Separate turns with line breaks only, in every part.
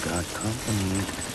got company.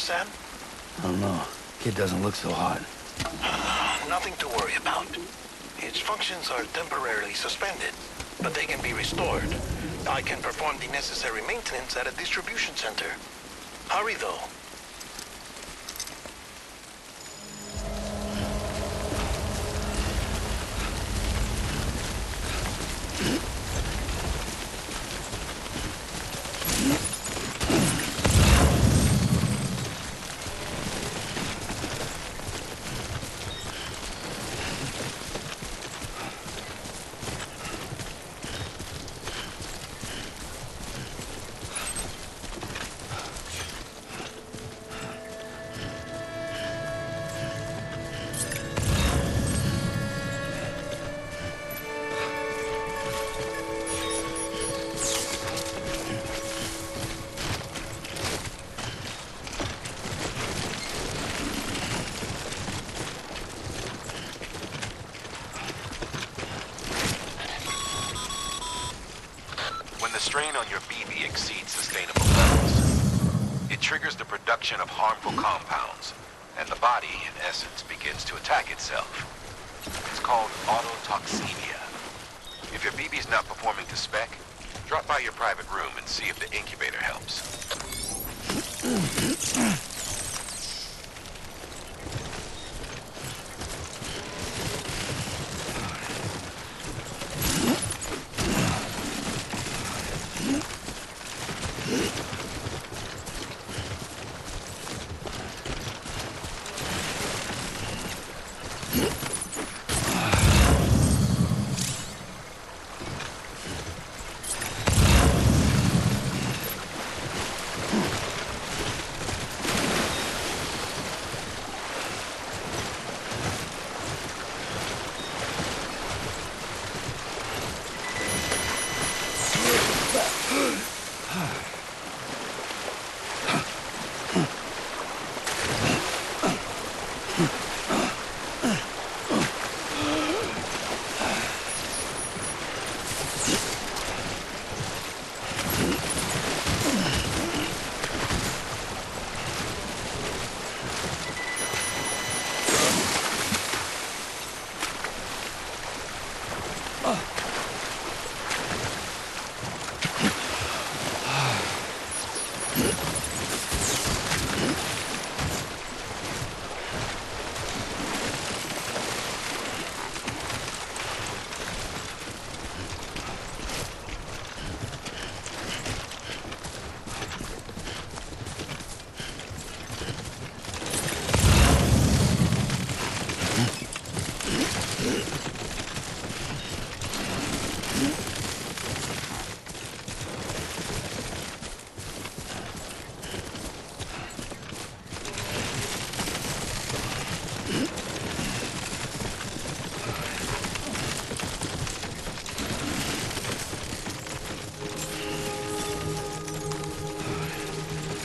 Sam?
I don't know. Kid doesn't look so hot.
Nothing to worry about. Its functions are temporarily suspended, but they can be restored. I can perform the necessary maintenance at a distribution center. Hurry, though.
Strain on your BB exceeds sustainable levels. It triggers the production of harmful compounds, and the body, in essence, begins to attack itself. It's called autotoxemia. If your BB's not performing to spec, drop by your private room and see if the incubator helps.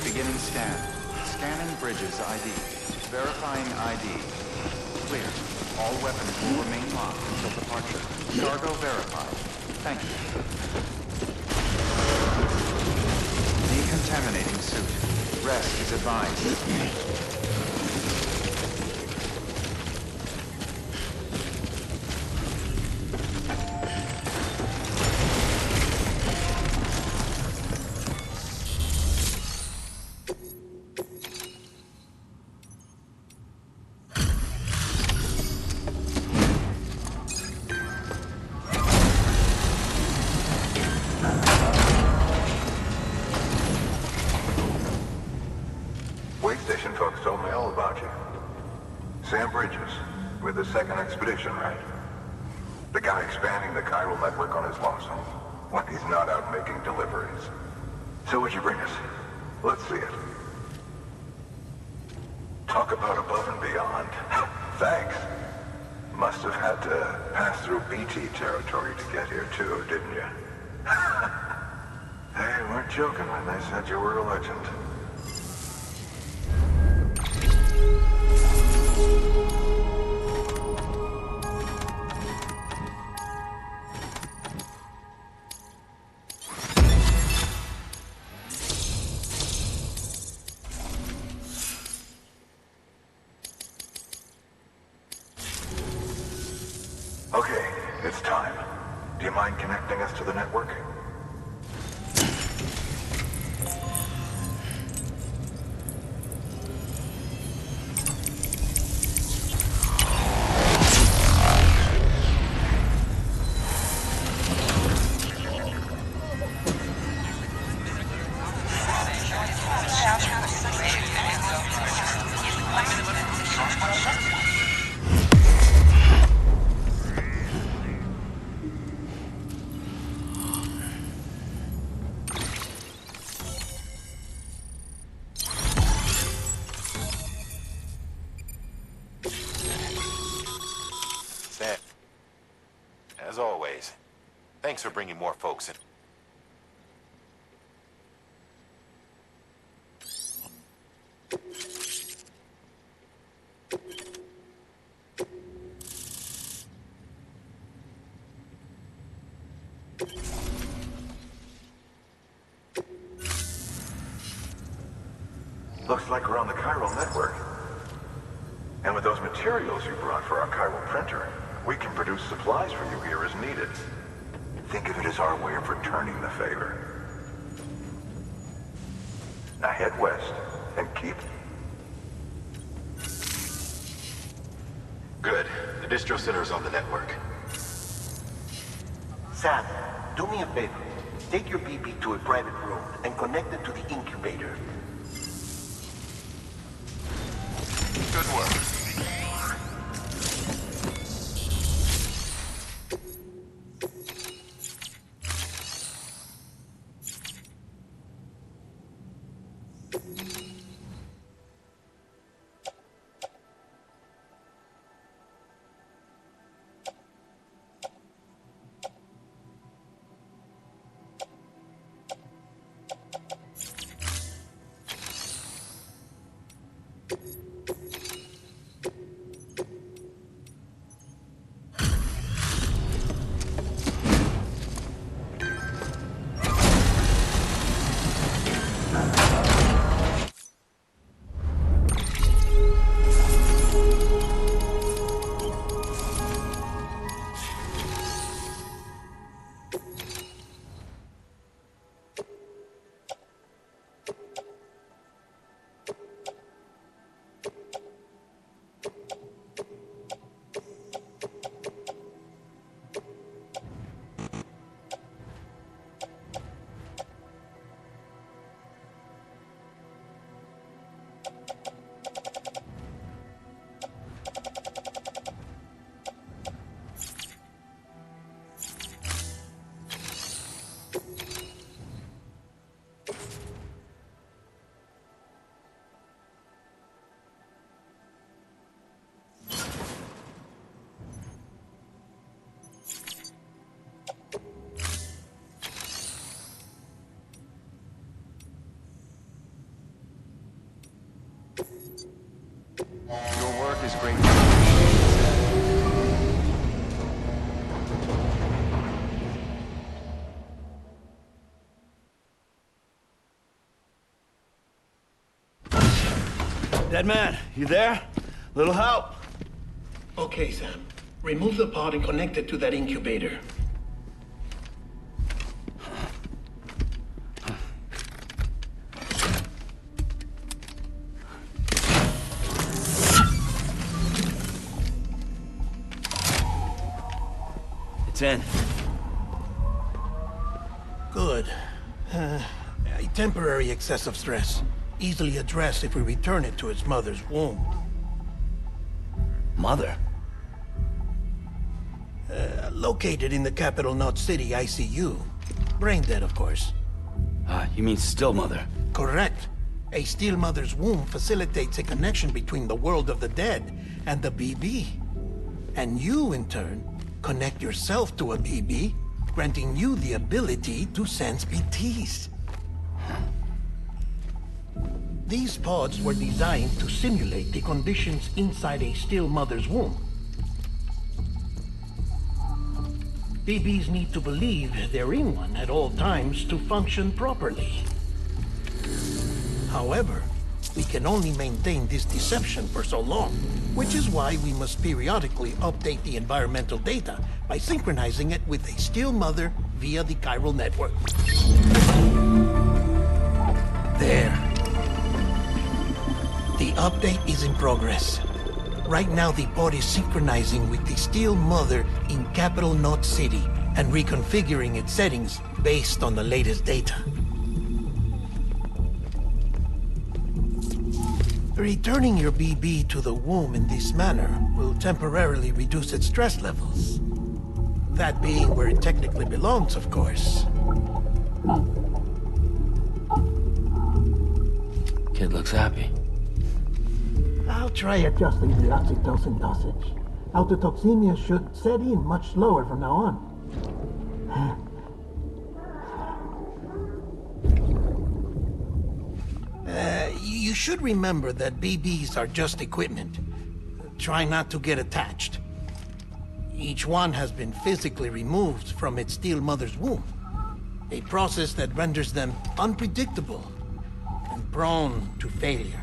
Beginning scan. Scanning bridges ID. Verifying ID. Clear. All weapons will remain locked until departure. Cargo verified. Thank you. Decontaminating suit. Rest is advised.
Station folks told me all about you. Sam Bridges, with the second expedition, right? The guy expanding the chiral network on his lonesome, when he's not out making deliveries. So what'd you bring us? Let's see it. Talk about above and beyond. Thanks. Must have had to pass through BT territory to get here too, didn't you? They weren't joking when they said you were a legend. Okay, it's time. Do you mind connecting us to the network?
As always, thanks for bringing more folks in.
Looks like we're on the chiral network. And with those materials you brought for our chiral printer, we can produce supplies for you here as needed. Think of it as our way of returning the favor. Now head west and keep...
Good. The distro center is on the network.
Sam, do me a favor. Take your BB to a private room and connect it to the incubator.
Good work.
Your work is greatly appreciated, Sam.
Dead man, you there? Little help?
Okay, Sam. Remove the pod and connect it to that incubator.
It's in.
Good. A temporary excessive stress. Easily addressed if we return it to its mother's womb.
Mother?
Located in the capital Knot City ICU. Brain dead, of course.
You mean still mother?
Correct. A still mother's womb facilitates a connection between the world of the dead and the BB. And you, in turn, connect yourself to a BB, granting you the ability to sense BTs. These pods were designed to simulate the conditions inside a still mother's womb. BBs need to believe they're in one at all times to function properly. However, we can only maintain this deception for so long, which is why we must periodically update the environmental data by synchronizing it with a still mother via the chiral network. There. The update is in progress. Right now, the pod is synchronizing with the still mother in capital Knot City and reconfiguring its settings based on the latest data. Returning your BB to the womb in this manner will temporarily reduce its stress levels. That being where it technically belongs, of course.
Kid looks happy.
I'll try adjusting the oxytocin dosage. Autotoxemia should set in much slower from now on. You should remember that BBs are just equipment. Try not to get attached. Each one has been physically removed from its still mother's womb. A process that renders them unpredictable and prone to failure.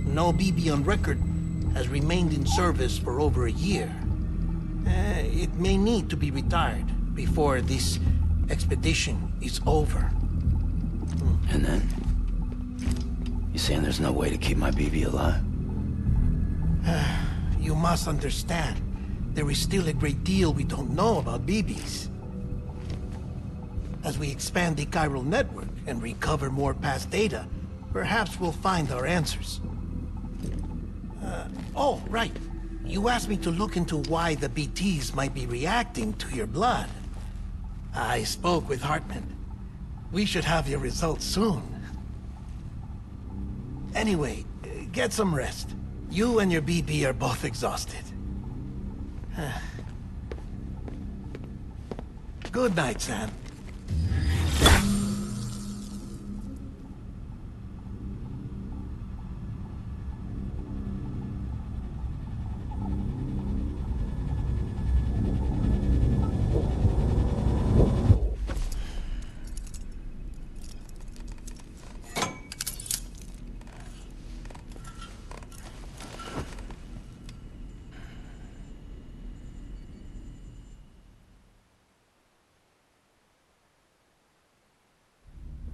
No BB on record has remained in service for over a year. It may need to be retired before this expedition is over.
And then? You saying there's no way to keep my BB alive?
You must understand, there is still a great deal we don't know about BBs. As we expand the chiral network and recover more past data, perhaps we'll find our answers. Oh, right. You asked me to look into why the BTs might be reacting to your blood. I spoke with Hartman. We should have your results soon. Anyway, get some rest. You and your BB are both exhausted. Good night, Sam.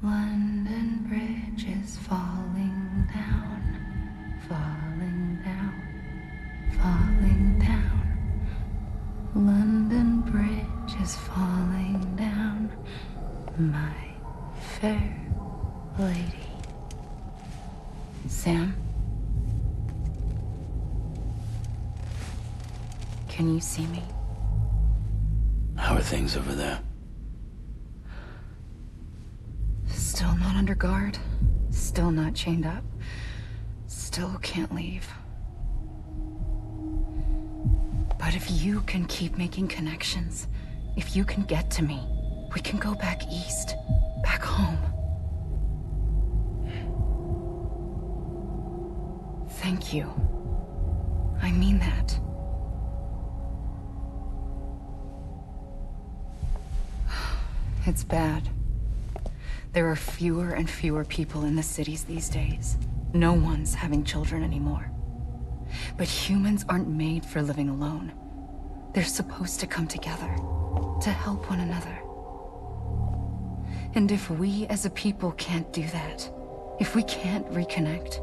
London Bridge is falling down, falling down, falling down. London Bridge is falling down, my fair lady. Sam? Can you see me?
How are things over there?
Still not under guard. Still not chained up. Still can't leave. But if you can keep making connections, if you can get to me, we can go back east, back home. Thank you. I mean that. It's bad. There are fewer and fewer people in the cities these days. No one's having children anymore. But humans aren't made for living alone. They're supposed to come together, to help one another. And if we as a people can't do that, if we can't reconnect,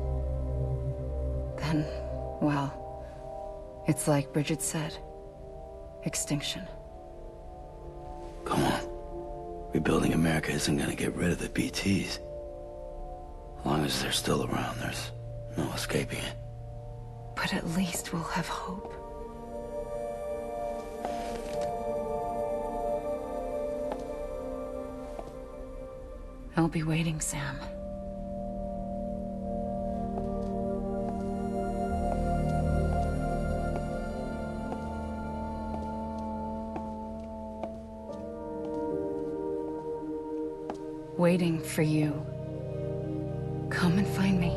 then, well, it's like Bridget said, extinction.
Come on. Rebuilding America isn't gonna get rid of the BTs. As long as they're still around, there's no escaping it.
But at least we'll have hope. I'll be waiting, Sam. Waiting for you. Come and find me.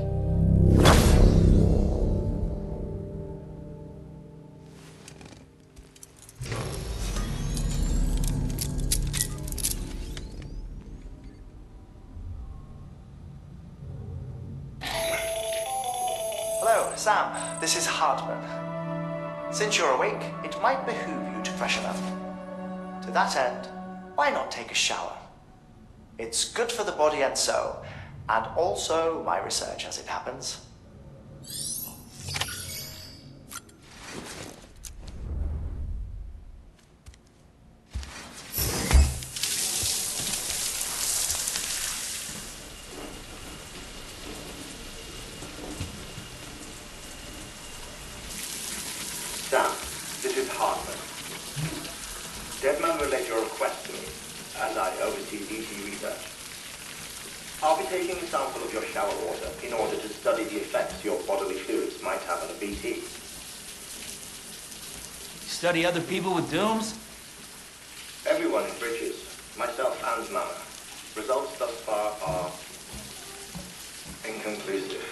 Hello, Sam. This is Hartman. Since you're awake, it might behoove you to freshen up. To that end, why not take a shower? It's good for the body and soul, and also my research as it happens.
Sam, this is Hartman. Deadman relayed your request to me, as I oversee BT research. I'll be taking a sample of your shower water in order to study the effects your bodily fluids might have on a BT.
Study other people with dooms?
Everyone in Bridges, myself and Mama. Results thus far are inconclusive.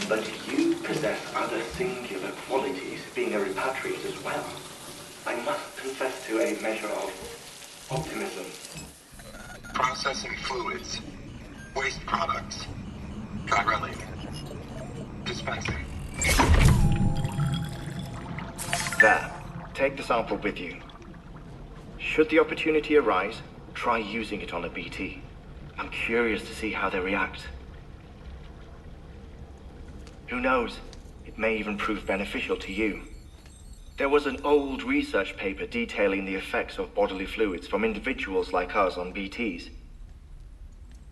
But you possess other singular qualities, being a repatriate as well. I must confess to a measure of optimism.
Processing fluids. Waste products. Chiralling. Dispensing. There. Take the sample with you. Should the opportunity arise, try using it on a BT. I'm curious to see how they react. Who knows? It may even prove beneficial to you. There was an old research paper detailing the effects of bodily fluids from individuals like us on BTs.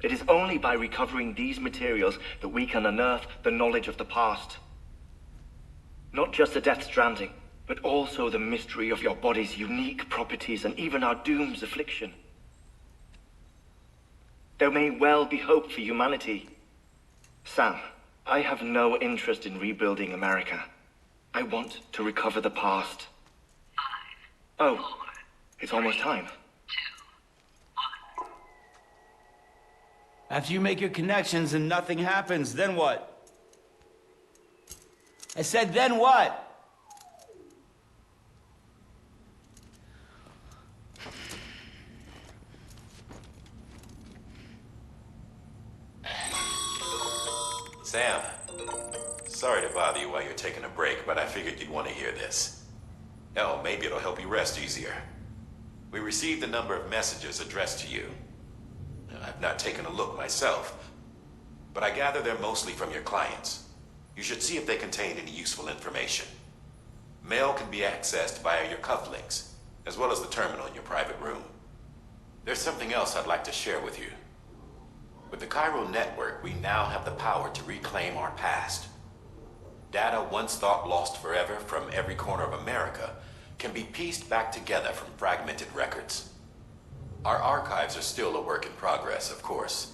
It is only by recovering these materials that we can unearth the knowledge of the past. Not just the Death Stranding, but also the mystery of your body's unique properties and even our doom's affliction. There may well be hope for humanity. Sam, I have no interest in rebuilding America. I want to recover the past. 5, 4, it's almost time. 2, 1.
After you make your connections and nothing happens, then what? I said, then what?
Sam, sorry to bother you while you're taking a break, but I figured you'd want to hear this. Oh, maybe it'll help you rest easier. We received a number of messages addressed to you. I've not taken a look myself, but I gather they're mostly from your clients. You should see if they contain any useful information. Mail can be accessed via your cufflinks, as well as the terminal in your private room. There's something else I'd like to share with you. With the chiral network, we now have the power to reclaim our past. Data once thought lost forever from every corner of America can be pieced back together from fragmented records. Our archives are still a work in progress, of course.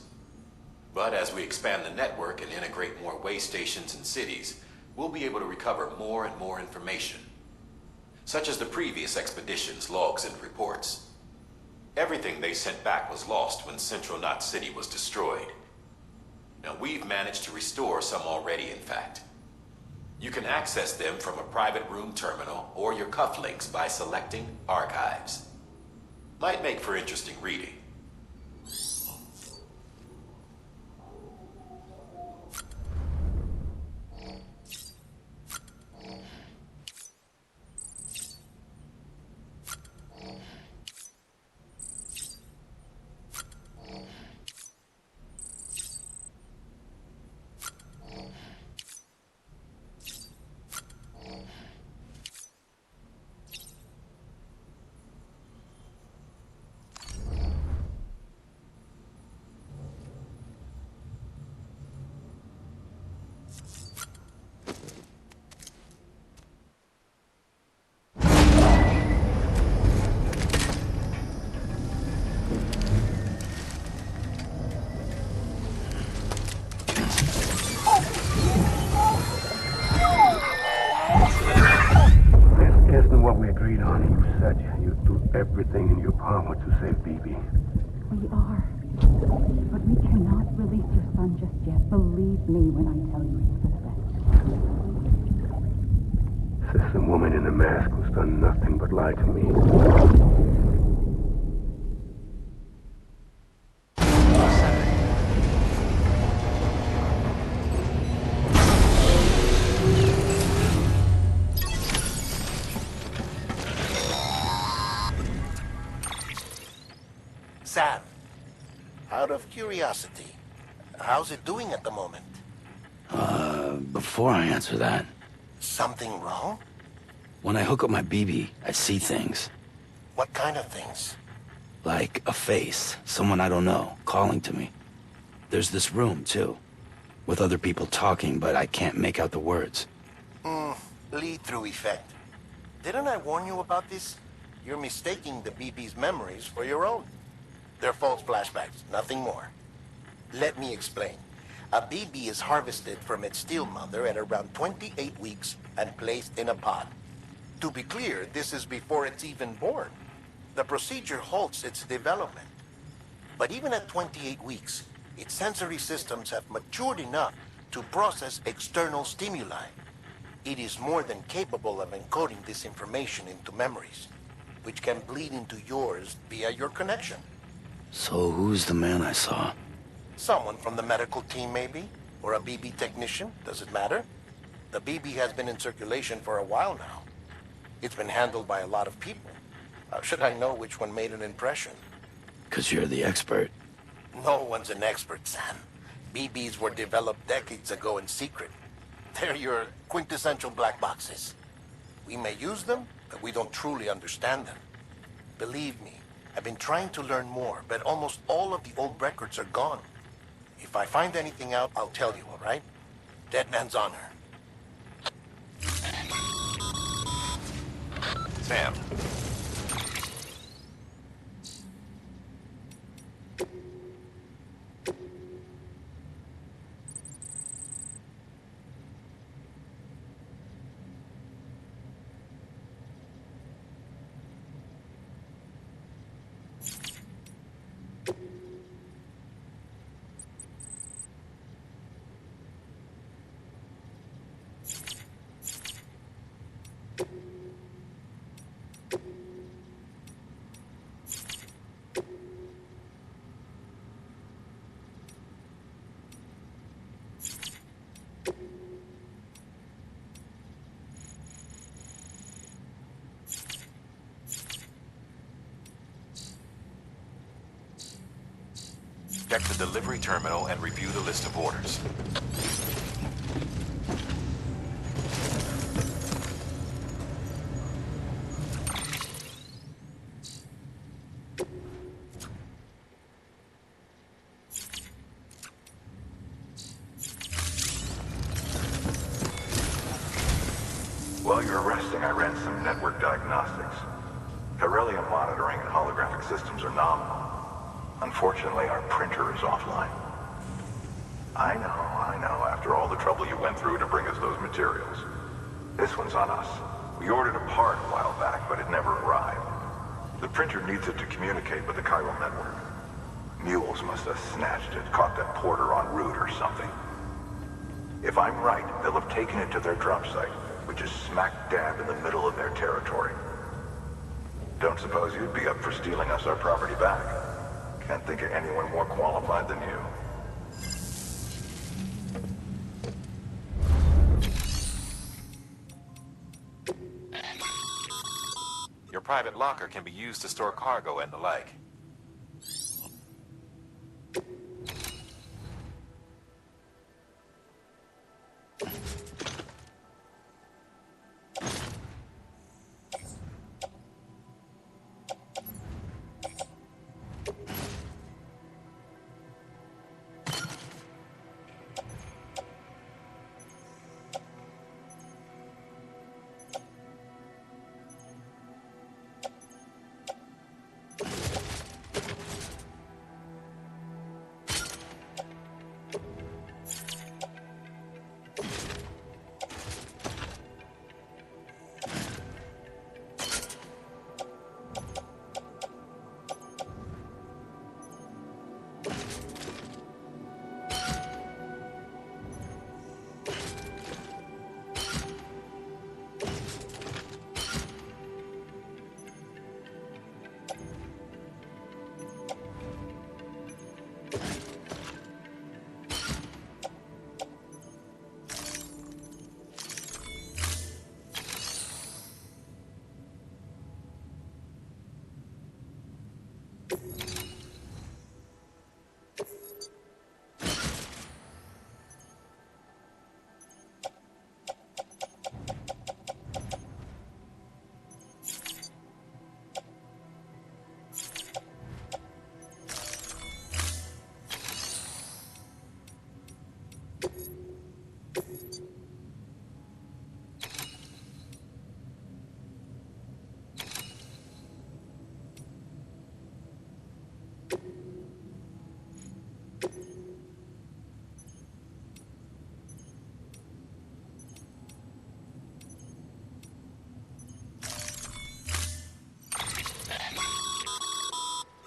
But as we expand the network and integrate more way stations and cities, we'll be able to recover more and more information, such as the previous expedition's logs and reports. Everything they sent back was lost when Central Knot City was destroyed. Now, we've managed to restore some already, in fact. You can access them from a private room terminal or your cufflinks by selecting Archives. Might make for interesting reading.
What we agreed on, you said you'd do everything in your power to save BB.
We are. But we cannot release your son just yet. Believe me when I tell you it's for the best.
Says the woman in the mask who's done nothing but lie to me.
Sam, out of curiosity, how's it doing at the moment?
Before I answer that,
Something wrong?
when I hook up my BB, I see things.
What kind of things?
Like a face, someone I don't know, calling to me. There's this room, too, with other people talking, but I can't make out the words.
Lead-through effect. Didn't I warn you about this? You're mistaking the BB's memories for your own. They're false flashbacks, nothing more. Let me explain. A BB is harvested from its steel mother at around 28 weeks and placed in a pod. To be clear, this is before it's even born. The procedure halts its development. But even at 28 weeks, its sensory systems have matured enough to process external stimuli. It is more than capable of encoding this information into memories, which can bleed into yours via your connection.
So who's the man I saw?
Someone from the medical team, maybe? Or a BB technician? Does it matter? The BB has been in circulation for a while now. It's been handled by a lot of people. How should I know which one made an impression?
'Cause you're the expert.
No one's an expert, Sam. BBs were developed decades ago in secret. They're your quintessential black boxes. We may use them, but we don't truly understand them. Believe me, I've been trying to learn more, but almost all of the old records are gone. If I find anything out, I'll tell you, all right? Dead man's honor.
Sam. Check the delivery terminal and review the list of orders.
While you're resting, I ran some network diagnostics. Beryllium monitoring and holographic systems are nominal. Unfortunately, our printer is offline. I know, after all the trouble you went through to bring us those materials. This one's on us. We ordered a part a while back, but it never arrived. The printer needs it to communicate with the chiral network. Mules must have snatched it, caught that porter en route or something. If I'm right, they'll have taken it to their drop site, which is smack dab in the middle of their territory. Don't suppose you'd be up for stealing us our property back? Can't think of anyone more qualified than you.
Your private locker can be used to store cargo and the like.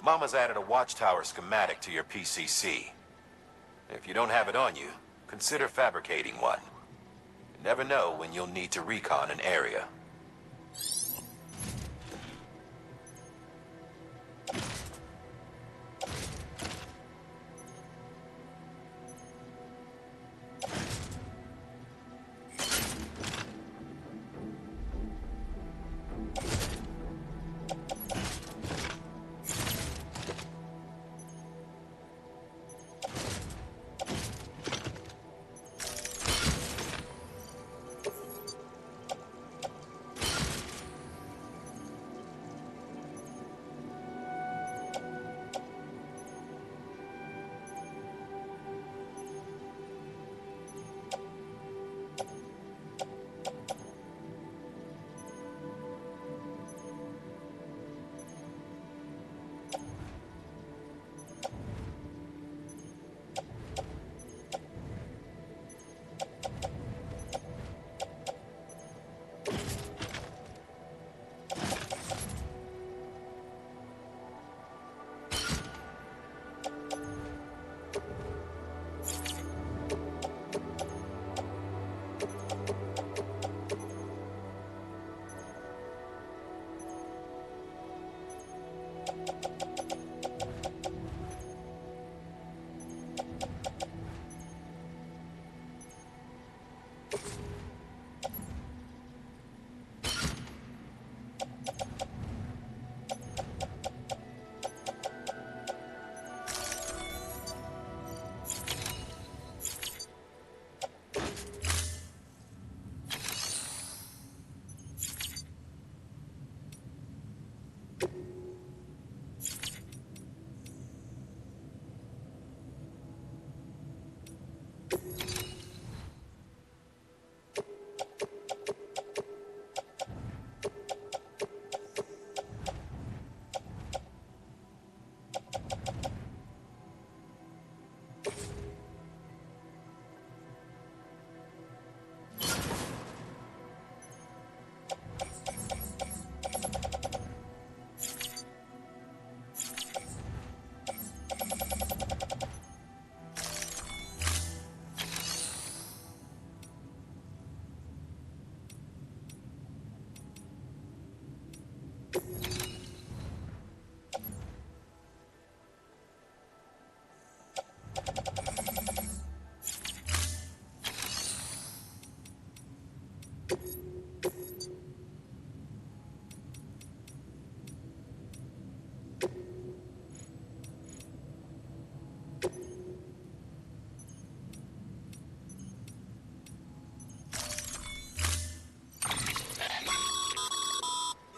Mama's added a watchtower schematic to your PCC. If you don't have it on you, consider fabricating one. You never know when you'll need to recon an area.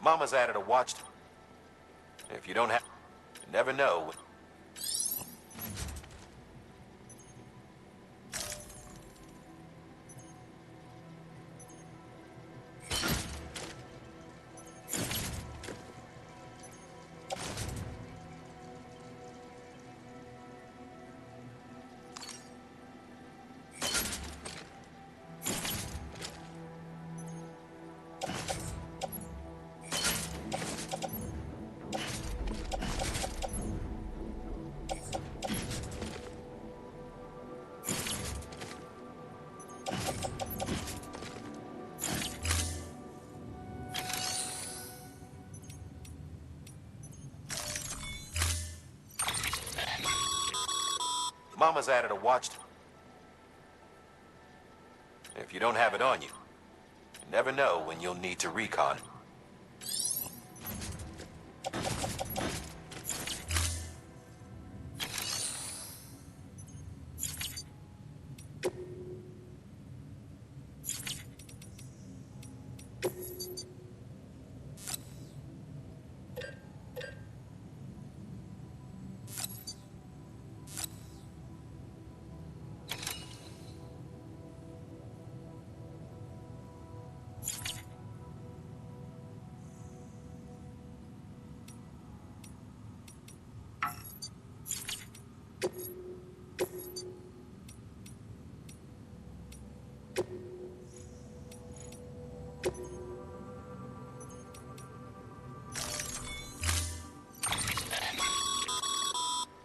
Mama's added a watch. If you don't have... You never know. Mama's added a watch. If you don't have it on you, you never know when you'll need to recon.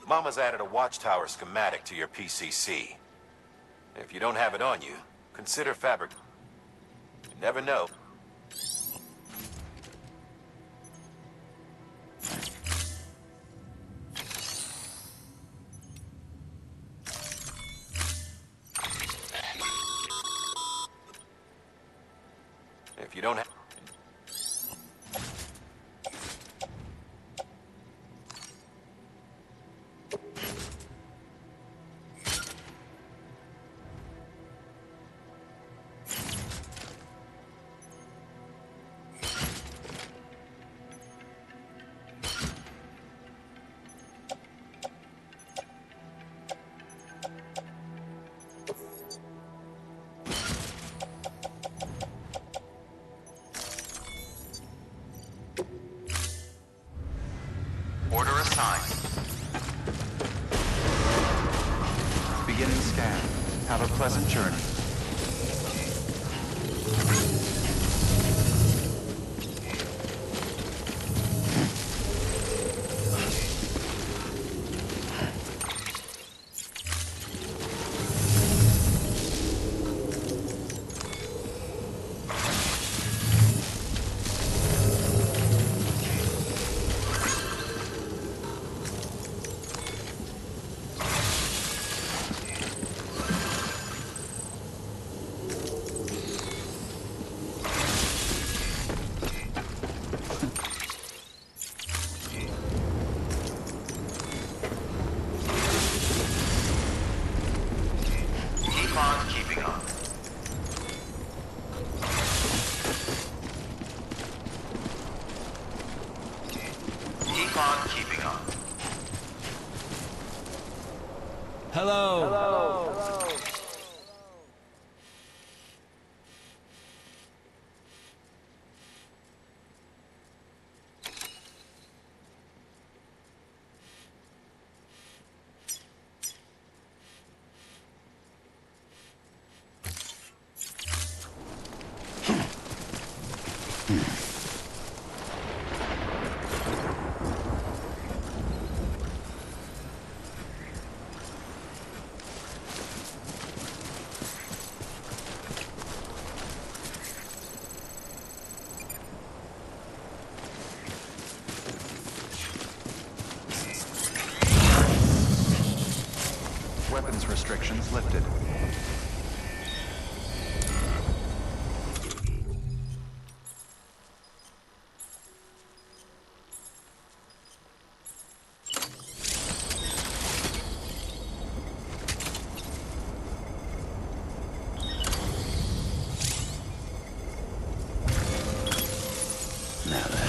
Mama's added a watchtower schematic to your PCC. If you don't have it on you, consider fabric. You never know. If you don't have...
Order assigned. Beginning scan. Have a pleasant journey.
Keeping on. Keep on keeping on.
Hello.
Hello.
Weapons restrictions lifted.
have it.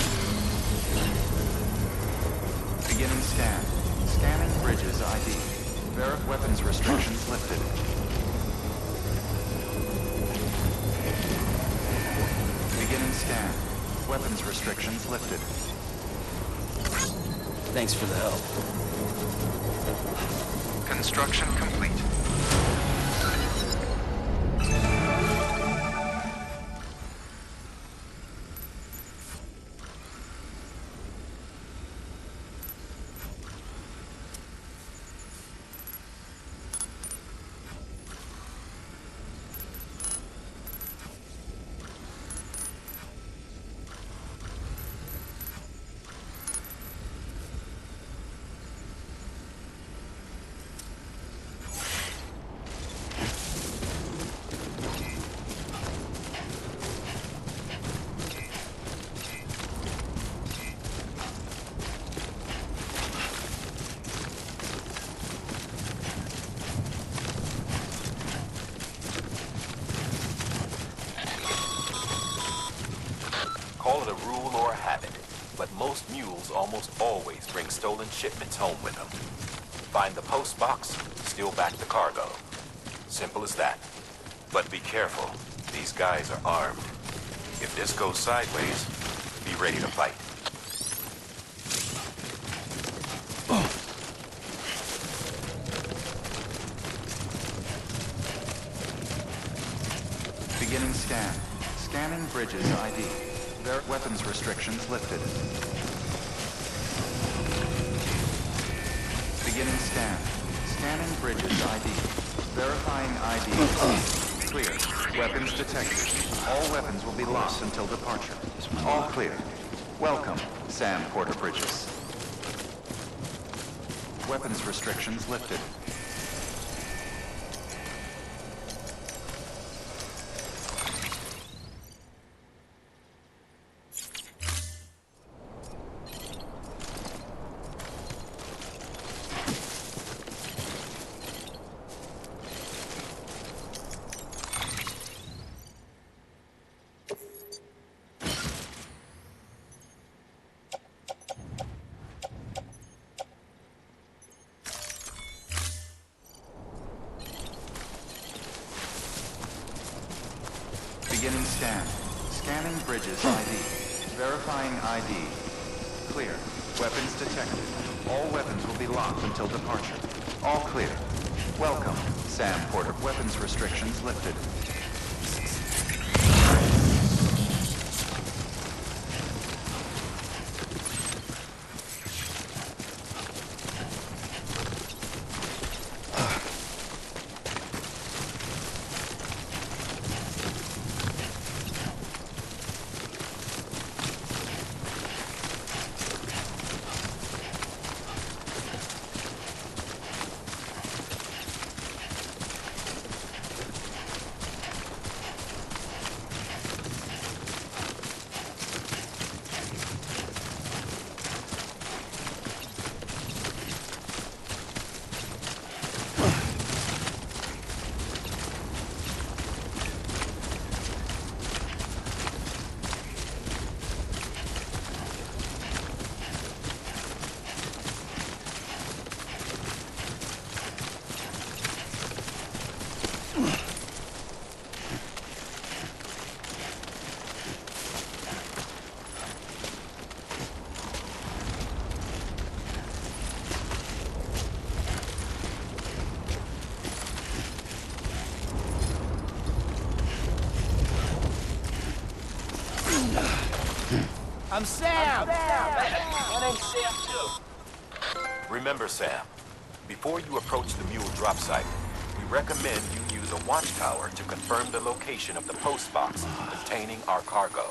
Beginning scan. Scanning bridges ID. Weapons restrictions lifted. Beginning scan. Weapons restrictions lifted.
Thanks for the help.
Construction complete.
Call it a rule or a habit, but most mules almost always bring stolen shipments home with them. Find the post box, steal back the cargo. Simple as that. But be careful. These guys are armed. If this goes sideways, be ready to fight.
Beginning scan. Scanning bridges ID. Their weapons restrictions lifted. Beginning scan. Scanning bridges ID. Verifying ID. Clear. Weapons detected. All weapons will be locked until departure. All clear. Welcome, Sam Porter Bridges. Weapons restrictions lifted. Beginning scan. Scanning bridges ID. Verifying ID. Clear. Weapons detected. All weapons will be locked until departure. All clear. Welcome, Sam Porter. Weapons restrictions lifted.
I'm Sam! My name's Sam, too.
Remember, Sam, before you approach the Mule drop site, we recommend you use a watchtower to confirm the location of the post box containing our cargo.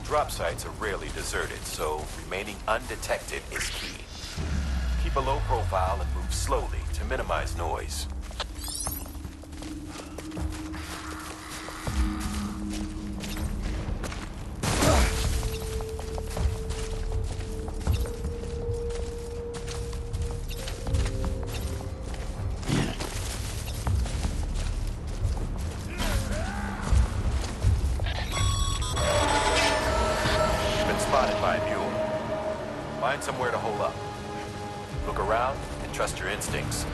drop sites are rarely deserted, so remaining undetected is key. Keep a low profile and move slowly to minimize noise. Spotted by a mule. Find somewhere to hole up. Look around and trust your instincts.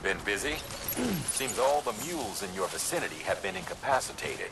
Been busy? Seems all the mules in your vicinity have been incapacitated.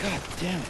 God damn it.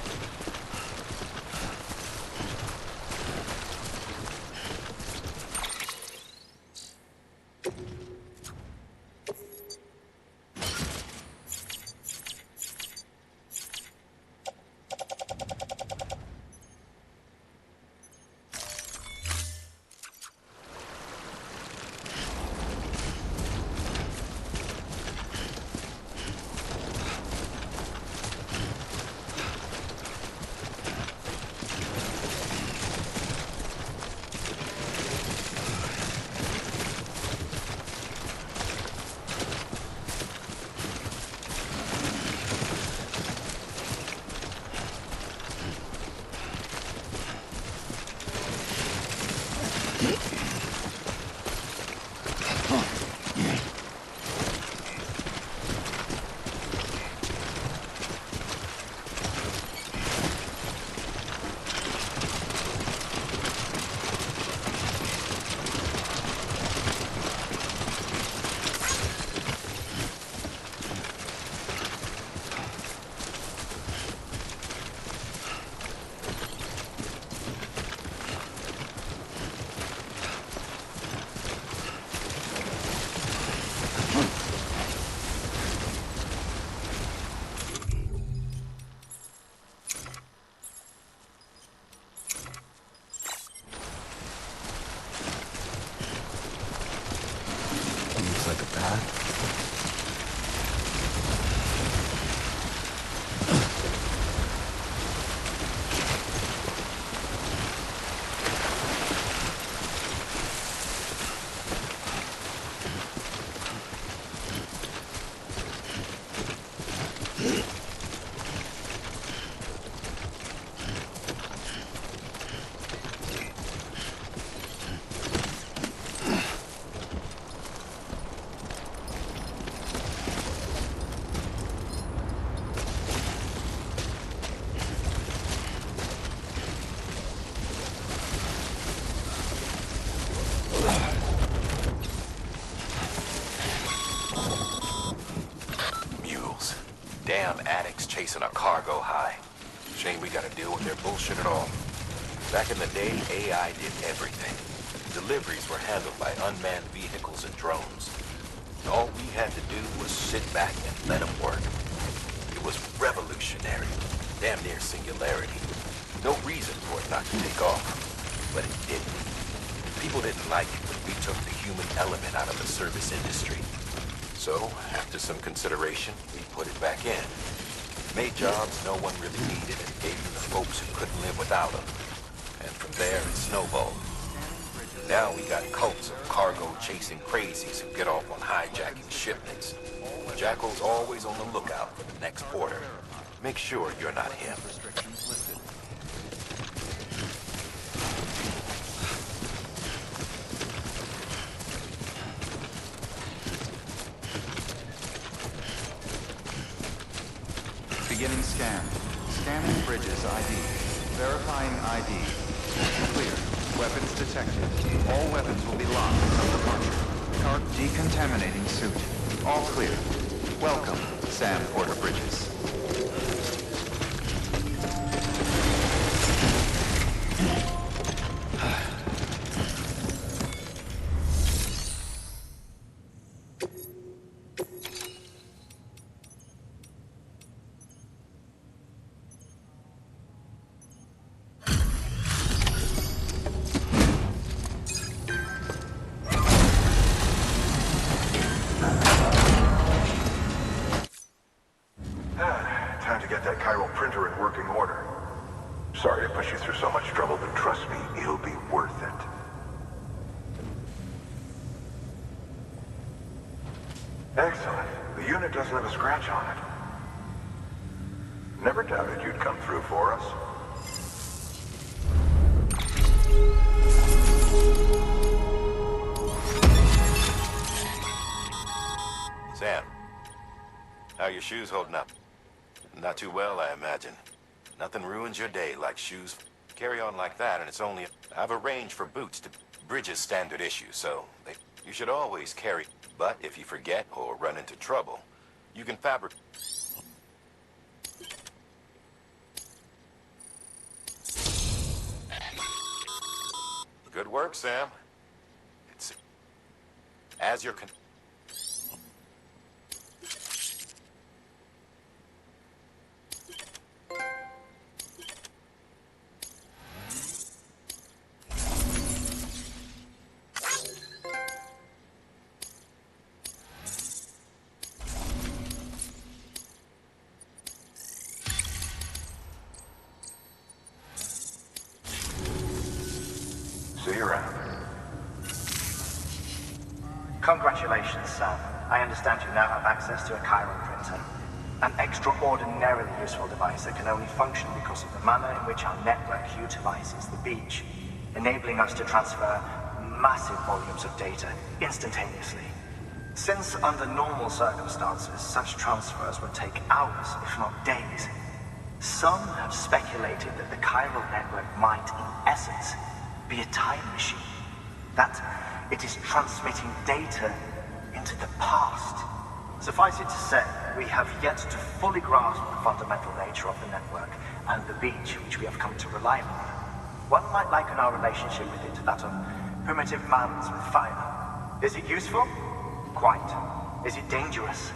Looks like a path.
Mules. Damn addicts chasing a cargo high. Shame we gotta deal with their bullshit at all. Back in the day, AI did everything. Deliveries were handled by unmanned vehicles and drones. All we had to do was sit back and let them work. It was revolutionary. Damn near singularity. No reason for it not to take off. But it didn't. People didn't like it when we took the human element out of the service industry. So, after some consideration, we put it back in. Made jobs no one really needed and gave them to folks who couldn't live without them. And from there, it snowballed. Now we got cults of cargo-chasing crazies who get off on hijacking shipments. Jackal's always on the lookout for the next order. Make sure you're not him.
Beginning scan. Scanning bridges ID. Verifying ID. Clear. Weapons detected. All weapons will be locked until departure. Decontaminating suit. All clear. Welcome, Sam Porter Bridges.
Time to get that chiral printer in working order. Sorry to push you through so much trouble, but trust me, it'll be worth it. Excellent. The unit doesn't have a scratch on it. Never doubted you'd come through for us.
Sam, how are your shoes holding up? Not too well, I imagine. Nothing ruins your day like shoes. Carry on like that, and it's only... I've arranged for boots to Bridges standard issue, so you should always carry. But if you forget or run into trouble, you can fabricate. Good work, Sam. It's... As your...
See you around.
Congratulations, Sam. I understand you now have access to a chiral printer. An extraordinarily useful device that can only function because of the manner in which our network utilizes the beach, enabling us to transfer massive volumes of data instantaneously. Since under normal circumstances, such transfers would take hours, if not days, some have speculated that the chiral network might, in essence, be a time machine. That it is transmitting data into the past. Suffice it to say, we have yet to fully grasp the fundamental nature of the network and the beach which we have come to rely on. One might liken our relationship with it to that of primitive mans with fire. Is it useful? Quite. Is it dangerous?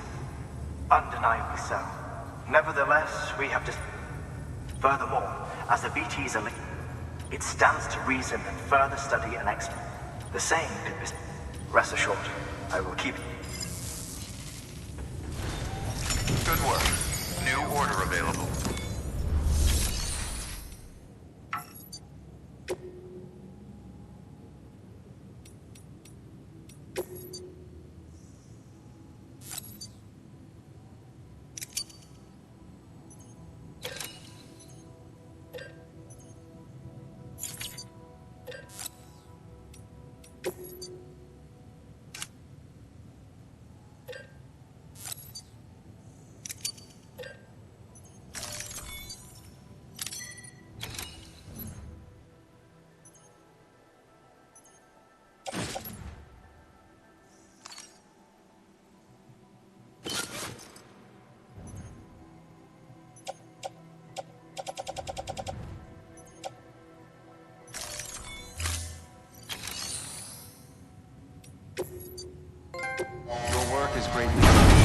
Undeniably so. Nevertheless, we have just... Furthermore, as the BTs are linked, it stands to reason that further study and the same could be...
Rest assured, I will keep you.
Good work. New order available. Your work is greatly appreciated.